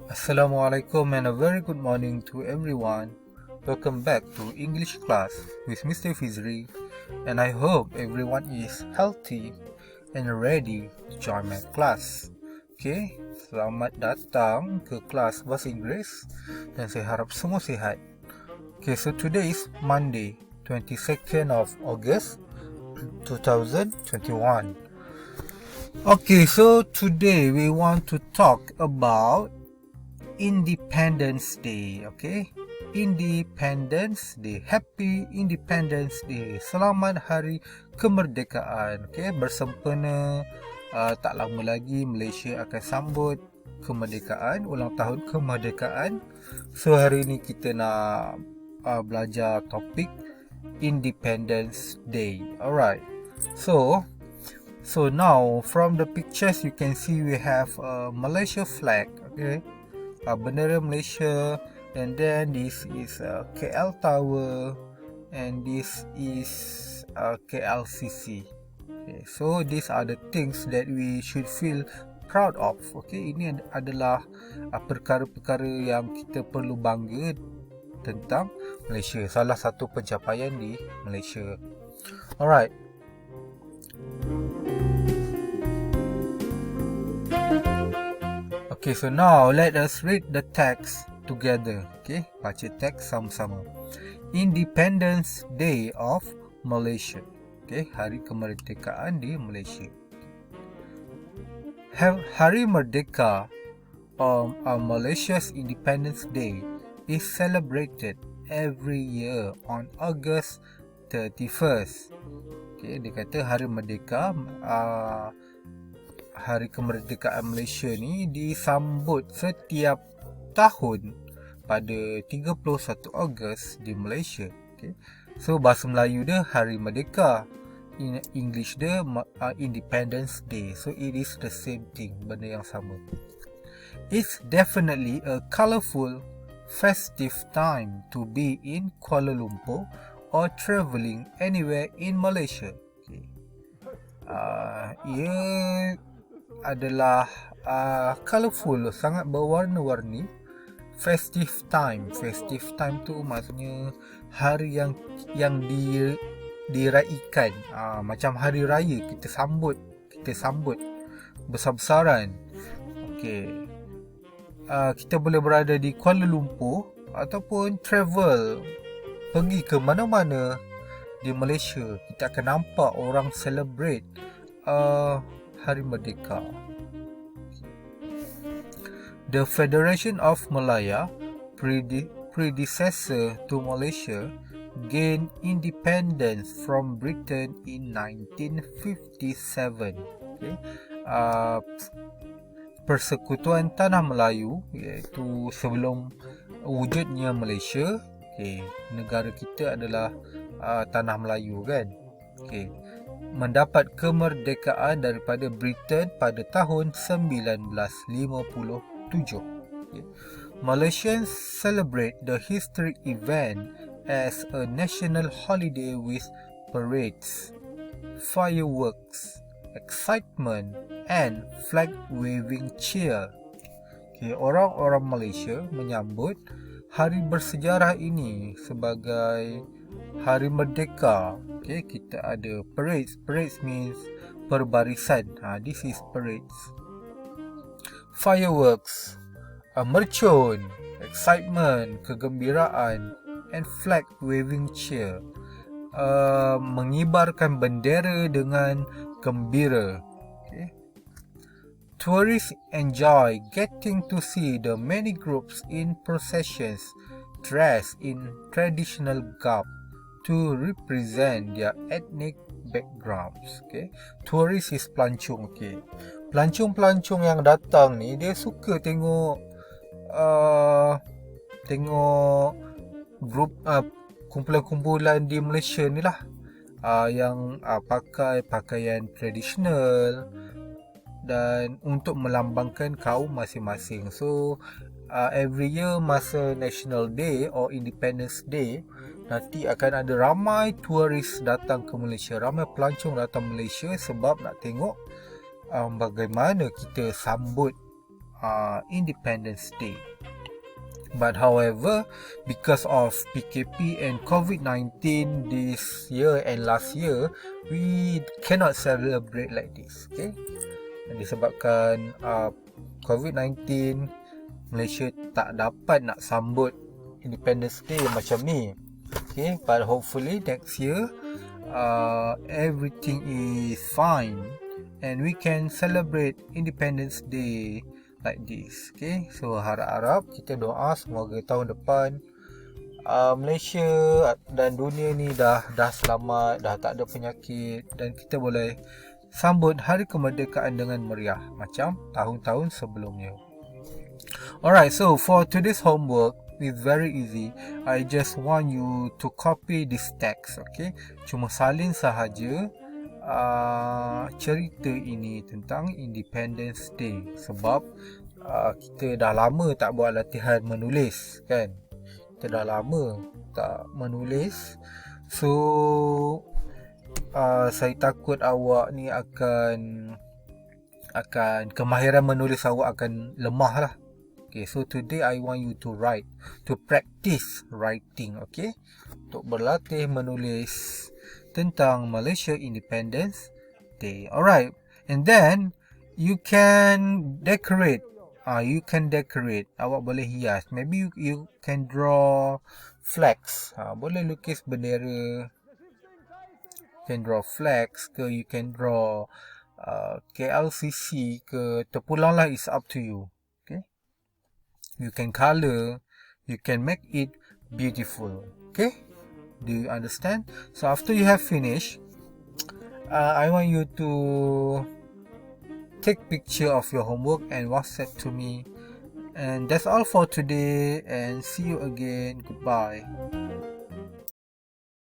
Assalamualaikum and a very good morning to everyone. Welcome back to English class with Mr. Fizri, and I hope everyone is healthy and ready to join my class. Okay, selamat datang ke kelas bahasa Inggeris dan saya harap semua sihat. Okay, so today is Monday, 22nd of August 2021. Okay, so today we want to talk about Independence Day. Okay, Independence Day. Happy Independence Day. Selamat Hari Kemerdekaan. Okay, bersempena tak lama lagi Malaysia akan sambut kemerdekaan, ulang tahun kemerdekaan. So hari ni kita nak belajar topik Independence Day. Alright. So now from the pictures you can see we have a Malaysia flag. Okay, bendera Malaysia, and then this is KL Tower, and this is KLCC. Okay, so these are the things that we should feel proud of. Okay, ini adalah perkara-perkara yang kita perlu bangga tentang Malaysia. Salah satu pencapaian di Malaysia. Alright. Okay, so now let us read the text together. Okay, baca teks sama-sama. Independence Day of Malaysia. Okay, Hari Kemerdekaan di Malaysia. Hari Merdeka, Malaysia's Independence Day, is celebrated every year on August 31st. Okay, dia kata Hari Merdeka, Hari Kemerdekaan Malaysia ni disambut setiap tahun pada 31 Ogos di Malaysia. Okay. So bahasa Melayu dia Hari Merdeka, in English dia Independence Day. So it is the same thing, benda yang sama. It's definitely a colourful, festive time to be in Kuala Lumpur or travelling anywhere in Malaysia. Okay. Ia adalah colourful, sangat berwarna-warni. Festive time tu maksudnya hari yang diraikan, macam hari raya kita sambut besar-besaran. Okey, kita boleh berada di Kuala Lumpur ataupun travel pergi ke mana-mana di Malaysia. Kita akan nampak orang celebrate Hari Merdeka. The Federation of Malaya, predecessor to Malaysia, gained independence from Britain in 1957. Okay. Persekutuan Tanah Melayu, iaitu sebelum wujudnya Malaysia. Okay. Negara kita adalah Tanah Melayu, kan? Okay. Mendapat kemerdekaan daripada Britain pada tahun 1957. Okay. Malaysians celebrate the historic event as a national holiday with parades, fireworks, excitement and flag waving cheer. Okay, orang-orang Malaysia menyambut hari bersejarah ini sebagai Hari Merdeka. Okay, kita ada parades. Parades means perbarisan. This is parades. Fireworks, mercun, excitement, kegembiraan, and flag waving cheer, mengibarkan bendera dengan gembira. Okay. Tourists enjoy getting to see the many groups in processions dressed in traditional garb to represent their ethnic backgrounds. Okay. Tourist is pelancong. Okay. Pelancong-pelancong yang datang ni dia suka tengok grup kumpulan-kumpulan di Malaysia ni lah, yang pakai pakaian tradisional dan untuk melambangkan kaum masing-masing. So every year masa National Day or Independence Day, nanti akan ada ramai turis datang ke Malaysia, ramai pelancong datang Malaysia sebab nak tengok bagaimana kita sambut Independence Day. But however, because of PKP and COVID-19 this year and last year, we cannot celebrate like this. Okay, disebabkan COVID-19, Malaysia tak dapat nak sambut Independence Day macam ni. Okay, but hopefully next year everything is fine and we can celebrate Independence Day like this. Okay, so harap-harap kita doa semoga tahun depan Malaysia dan dunia ni dah selamat, dah tak ada penyakit dan kita boleh sambut hari kemerdekaan dengan meriah macam tahun-tahun sebelumnya. Alright, so for today's homework, it's very easy. I just want you to copy this text, okay? Cuma salin sahaja cerita ini tentang Independence Day sebab kita dah lama tak buat latihan menulis, kan? Kita dah lama tak menulis, so saya takut awak ni akan kemahiran menulis awak akan lemah lah. Okay, so today I want you to write, to practice writing, okay? Untuk berlatih menulis tentang Malaysia Independence Day. Alright, and then you can decorate. Awak boleh hias. Maybe you can draw flags. Boleh lukis bendera. You can draw flags ke, you can draw KLCC ke, terpulang lah, it's up to you. Okay, you can color, you can make it beautiful. Okay, do you understand? So after you have finished, I want you to take picture of your homework and WhatsApp to me. And that's all for today, and see you again. Goodbye.